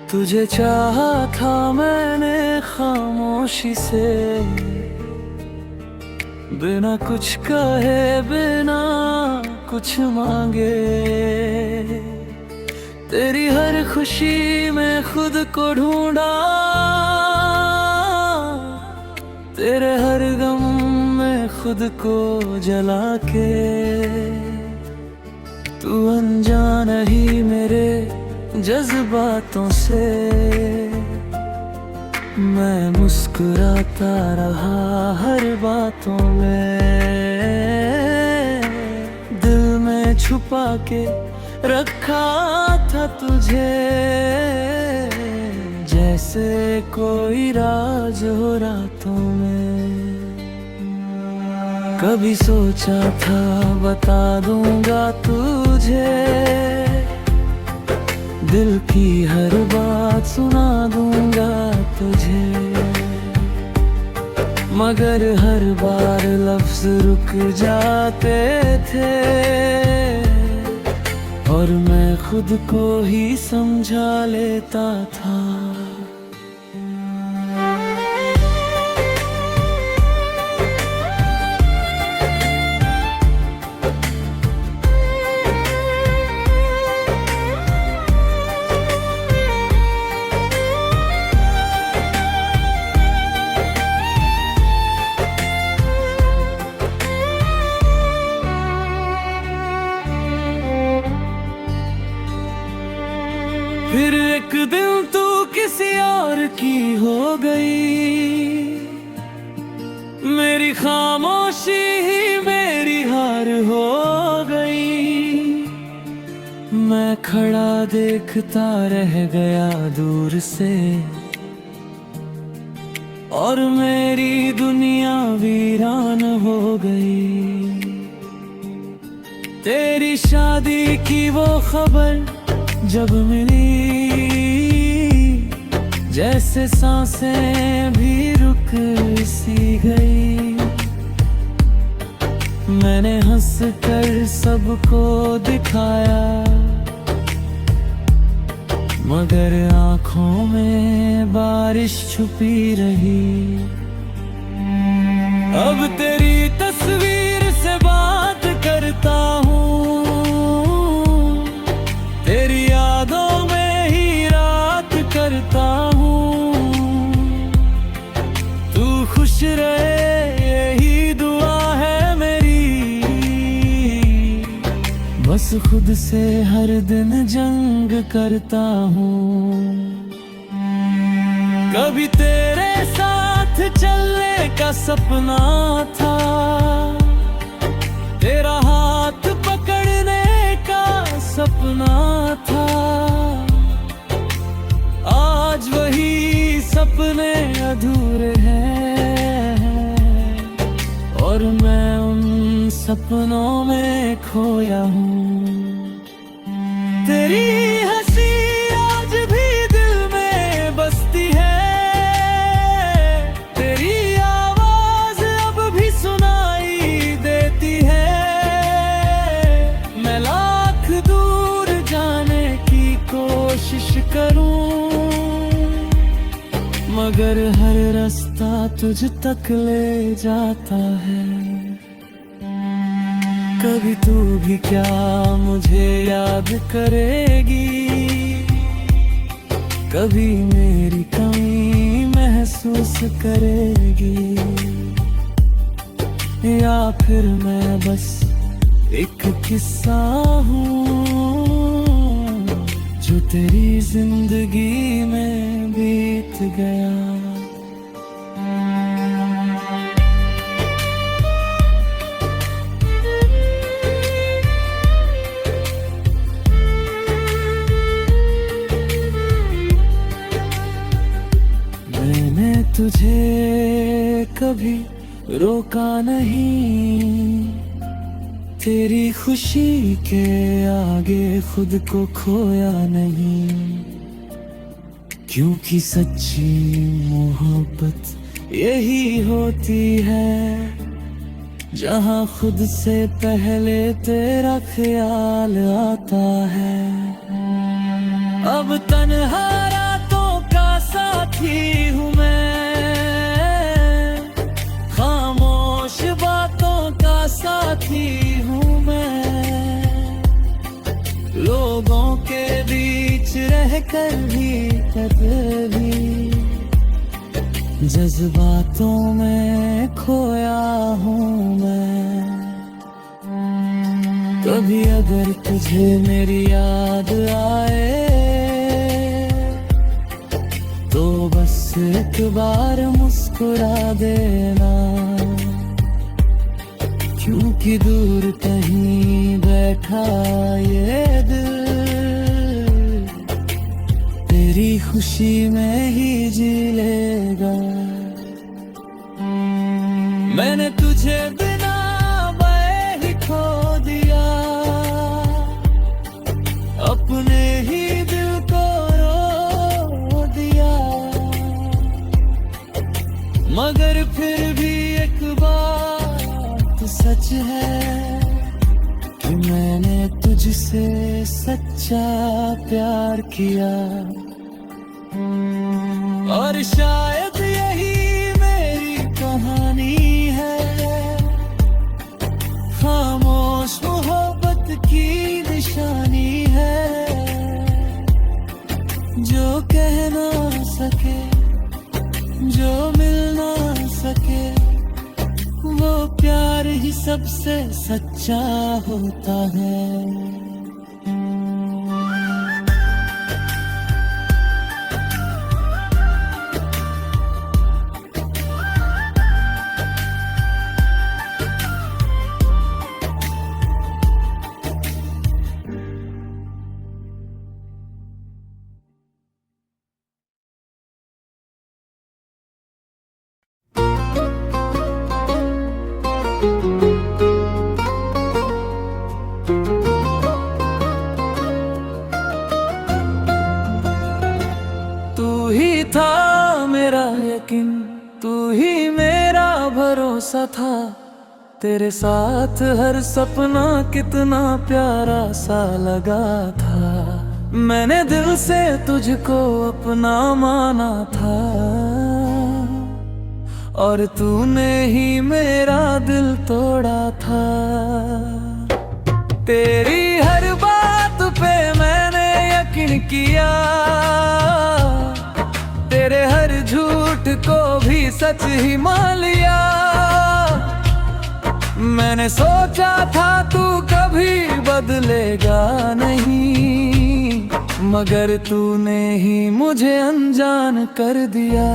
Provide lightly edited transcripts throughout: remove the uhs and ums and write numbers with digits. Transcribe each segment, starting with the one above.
तुझे चाहा था मैंने खामोशी से, बिना कुछ कहे बिना कुछ मांगे। तेरी हर खुशी में खुद को ढूंढा, तेरे हर गम में खुद को जला के। तू अनजान ही मेरे जज्बातों से, मैं मुस्कुराता रहा हर बातों में। दिल में छुपा के रखा था तुझे, जैसे कोई राज हो रातों में। कभी सोचा था बता दूंगा तुझे, दिल की हर बात सुना दूंगा तुझे। मगर हर बार लफ्ज रुक जाते थे, और मैं खुद को ही समझा लेता था। फिर एक दिन तू किसी और की हो गई, मेरी खामोशी ही मेरी हार हो गई। मैं खड़ा देखता रह गया दूर से, और मेरी दुनिया वीरान हो गई। तेरी शादी की वो खबर जब मिली, जैसे सांसें भी रुक सी गई। मैंने हंस कर सबको दिखाया, मगर आँखों में बारिश छुपी रही। अब तेरी तस्वीर से बात करता हूँ, तेरी यादों में ही रात करता हूँ। तू खुश रहे यही दुआ है मेरी, बस खुद से हर दिन जंग करता हूँ। कभी तेरे साथ चलने का सपना था, तेरा हाथ पकड़ने का सपना था। आज वही सपने अधूरे हैं, और मैं उन सपनों में खोया हूँ। तेरी हंसी आज भी दिल में बसती है, तेरी आवाज अब भी सुनाई देती है। मैं लाख दूर जाने की कोशिश करूं, मगर हर रास्ता तुझ तक ले जाता है। कभी तू भी क्या मुझे याद करेगी, कभी मेरी कमी महसूस करेगी, या फिर मैं बस एक किस्सा हूँ जो तेरी जिंदगी में बीत गया। मैंने तुझे कभी रोका नहीं, तेरी खुशी के आगे खुद को खोया नहीं। क्योंकि सच्ची मोहब्बत यही होती है, जहाँ खुद से पहले तेरा ख्याल आता है। अब तन्हा रात साथी हूँ मैं, खामोश बातों का साथी हूँ मैं। लोगों के बीच रहकर भी कभी जज्बातों में खोया हूँ मैं। कभी अगर तुझे मेरी याद आए तो बस एक बार मुस्कुरा देना, क्योंकि दूर कहीं बैठा ये दिल तेरी खुशी में ही जी लेगा। मैंने तुझे बिना मैं ही खो दिया, अपने ही दिल को रो दिया, मगर फिर भी एक बात सच है कि मैंने तुझसे सच्चा प्यार किया। और शायद यही मेरी कहानी है, खामोश मोहब्बत की निशानी है, जो कह ना सके, जो मिल ना सके, वो प्यार ही सबसे सच्चा होता है। तू ही था मेरा यकीन, तू ही मेरा भरोसा था, तेरे साथ हर सपना कितना प्यारा सा लगा था। मैंने दिल से तुझको अपना माना था, और तूने ही मेरा दिल तोड़ा था। तेरी हर बात पे मैंने यकीन किया, तेरे हर झूठ को भी सच ही मान लिया। मैंने सोचा था तू कभी बदलेगा नहीं, मगर तूने ही मुझे अनजान कर दिया।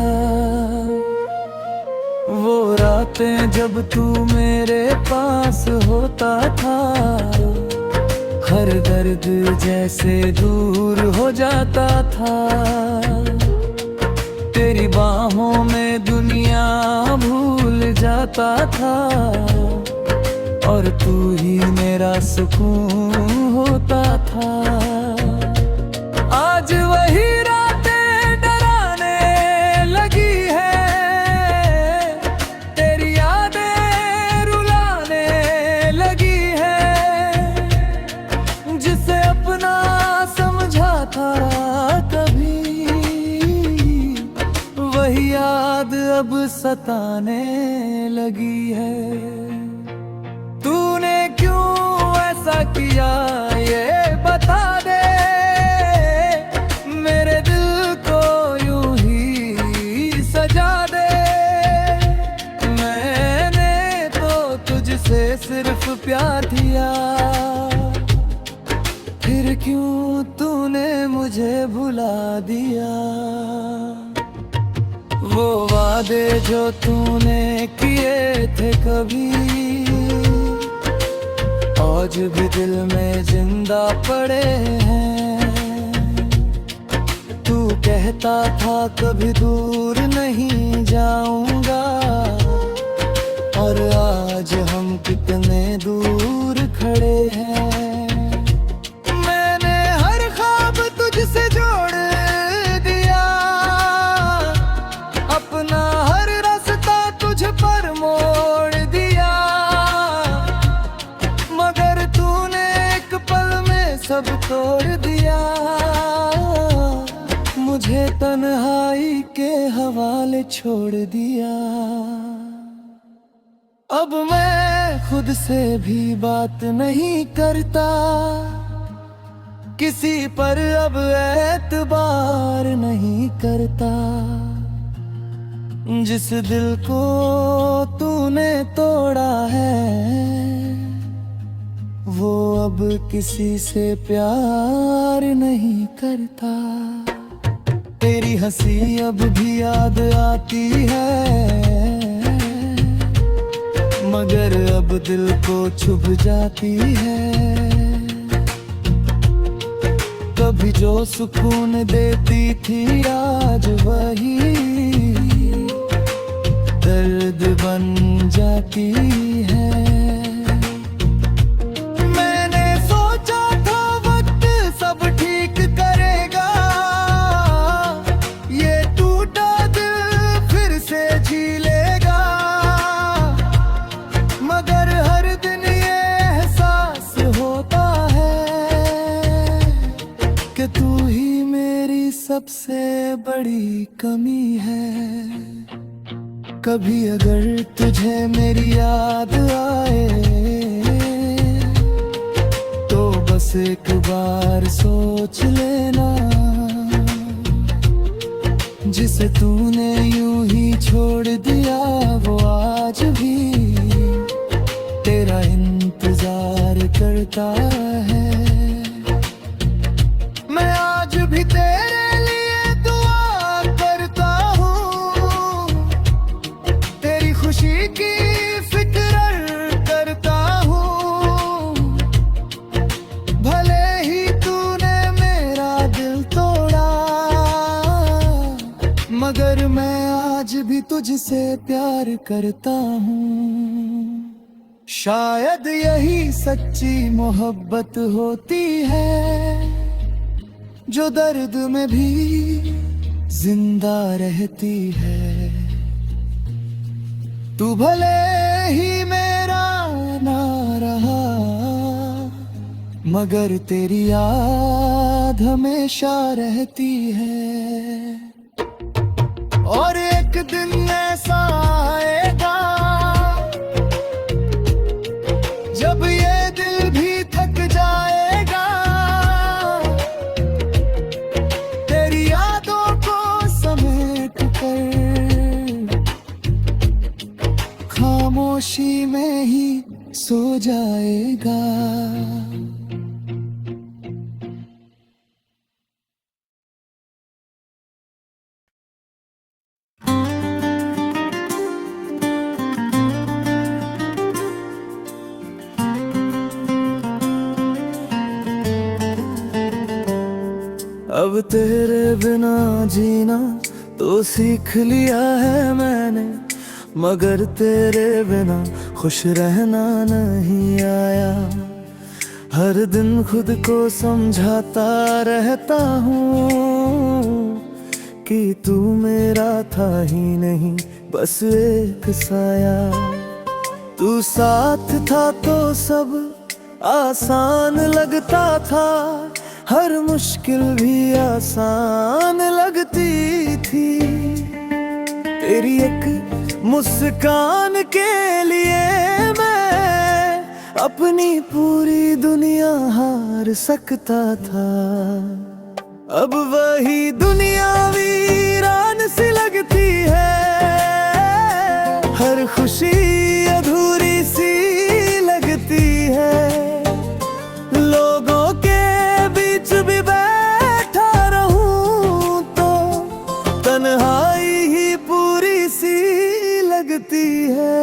वो रातें जब तू मेरे पास होता था, हर दर्द जैसे दूर हो जाता था। तेरी बाहों में दुनिया भूल जाता था, और तू ही मेरा सुकून होता था। आज वही रातें डराने लगी है, तेरी यादें रुलाने लगी है। जिसे अपना समझा था कभी, वही याद अब सताने लगी है। तूने क्यों ऐसा किया ये बता दे, मेरे दिल को यूं ही सजा दे। मैंने तो तुझसे सिर्फ प्यार दिया, फिर क्यों तूने मुझे भुला दिया। वो वादे जो तूने किए थे कभी, आज भी दिल में जिंदा पड़े हैं। तू कहता था कभी दूर नहीं जाऊंगा, और आज हम कितने दूर खड़े हैं। मैंने हर ख्वाब तुझसे जोड़ दिया, अपना हर रास्ता तुझ पर मोड़ दिया, मगर तूने एक पल में सब तोड़ दिया। तुझे तन्हाई के हवाले छोड़ दिया। अब मैं खुद से भी बात नहीं करता, किसी पर अब एतबार नहीं करता। जिस दिल को तूने तोड़ा है वो अब किसी से प्यार नहीं करता। तेरी हंसी अब भी याद आती है, मगर अब दिल को छुप जाती है। कभी जो सुकून देती थी आज वही दर्द बन जाती है। मैंने सोचा था वक्त सब ठीक करेगा, ये टूटा दिल फिर से जी लेगा। मगर हर दिन ये एहसास होता है कि तू ही मेरी सबसे बड़ी कमी है। कभी अगर तुझे मेरी याद आए तो बस एक बार सोच लेना, जिसे तूने यूं ही छोड़ दिया वो आज भी तेरा इंतजार करता है। मैं आज भी तेरे लिए दुआ करता हूँ, तेरी खुशी की फिक्र करता हूँ। भले ही तूने मेरा दिल तोड़ा, मगर मैं आज भी तुझसे प्यार करता हूँ। शायद यही सच्ची मोहब्बत होती है, जो दर्द में भी जिंदा रहती है। तू भले ही मेरा ना रहा, मगर तेरी याद हमेशा रहती है। और एक दिन ऐसा आएगा जब ये दिल भी थक जाएगा, तेरी यादों को समेट कर खामोशी में ही सो जाएगा। अब तेरे बिना जीना तो सीख लिया है मैंने, मगर तेरे बिना खुश रहना नहीं आया। हर दिन खुद को समझाता रहता हूँ कि तू मेरा था ही नहीं बस एक साया। तू साथ था तो सब आसान लगता था, हर मुश्किल भी आसान लगती थी। तेरी एक मुस्कान के लिए मैं अपनी पूरी दुनिया हार सकता था। अब वही दुनिया वीरान सी लगती है, हर खुशी अधूरी सी लगती है। लोगों के बीच भी बैठा रहूं तो तन्हाई ही पूरी सी लगती है।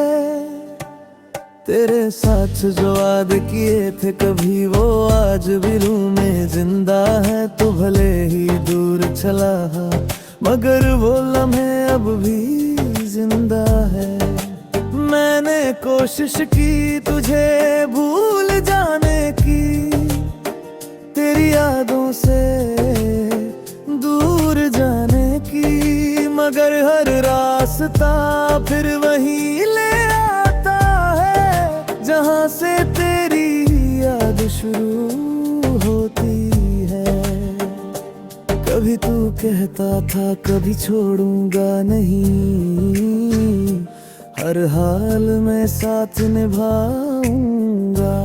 तेरे साथ जो वादे किए थे कभी वो आज भी रूह में जिंदा है। तो भले ही दूर चला मगर वो लम्हे अब भी जिंदा है। मैंने कोशिश की तुझे भूल जाने की, तेरी यादों से दूर जाने की, मगर हर रास्ता फिर वहीं ले आता है जहाँ से तेरी याद शुरू होती है। कभी तू कहता था कभी छोड़ूंगा नहीं, हर हाल में साथ निभाऊंगा।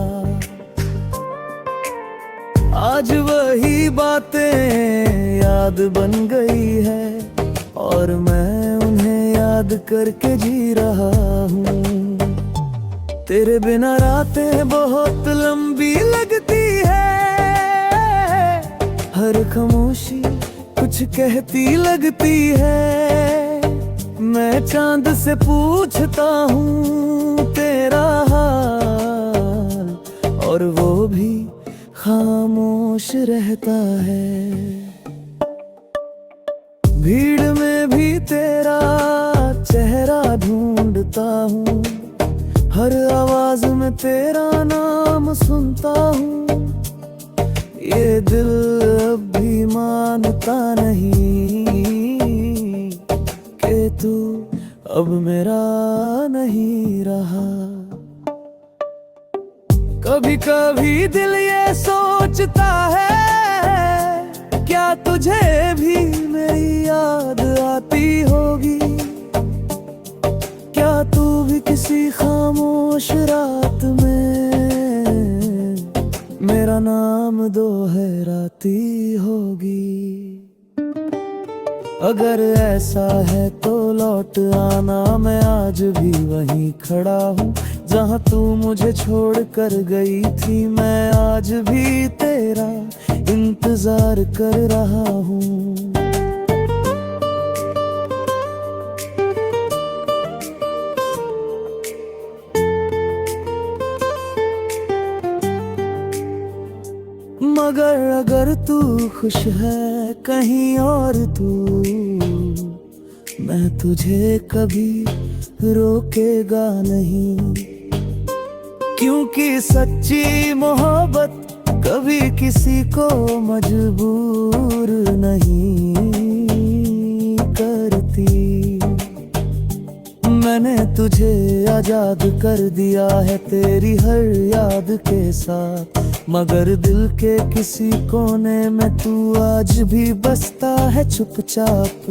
आज वही बातें याद बन गई है और मैं उन्हें याद करके जी रहा हूँ। तेरे बिना रातें बहुत लंबी लगती है, हर खामोशी कुछ कहती लगती है। मैं चांद से पूछता हूँ तेरा हाल, और वो भी खामोश रहता है। भीड़ में भी तेरा चेहरा ढूंढता हूँ, हर आवाज में तेरा नाम सुनता हूँ। ये दिल अब भी मानता नहीं कि तू अब मेरा नहीं रहा। कभी कभी दिल ये सोचता है, क्या तुझे भी मेरी याद आती होगी? क्या तू भी किसी खामोश रात में मेरा नाम दोहराती होगी? अगर ऐसा है तो लौट आना, मैं आज भी वहीं खड़ा हूँ जहाँ तू मुझे छोड़ कर गई थी। मैं आज भी तेरा इंतजार कर रहा हूँ। मगर अगर तू खुश है कहीं और तू, मैं तुझे कभी रोकेगा नहीं। क्योंकि सच्ची मोहब्बत कभी किसी को मजबूर नहीं करती। मैंने तुझे आजाद कर दिया है तेरी हर याद के साथ, मगर दिल के किसी कोने में तू आज भी बसता है चुपचाप।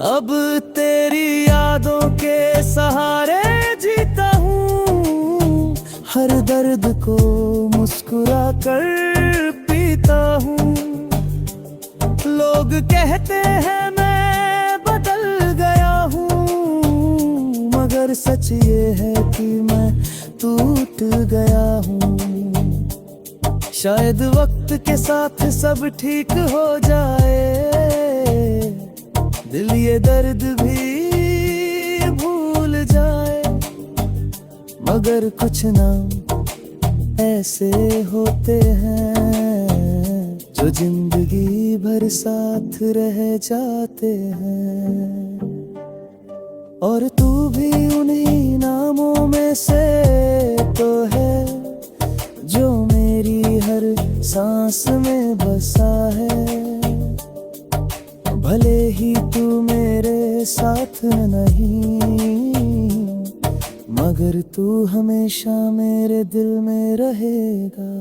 अब तेरी यादों के सहारे जीता हूँ, हर दर्द को मुस्कुरा कर पीता हूँ। लोग कहते हैं मैं बदल गया हूँ, मगर सच ये है कि मैं टूट गया हूँ। शायद वक्त के साथ सब ठीक हो जाए, दिल ये दर्द भी भूल जाए। मगर कुछ नाम ऐसे होते हैं जो जिंदगी भर साथ रह जाते हैं। और तू भी उन्हीं नामों में से तो है जो मेरी हर सांस में बसा है। भले ही तू मेरे साथ नहीं, मगर तू हमेशा मेरे दिल में रहेगा।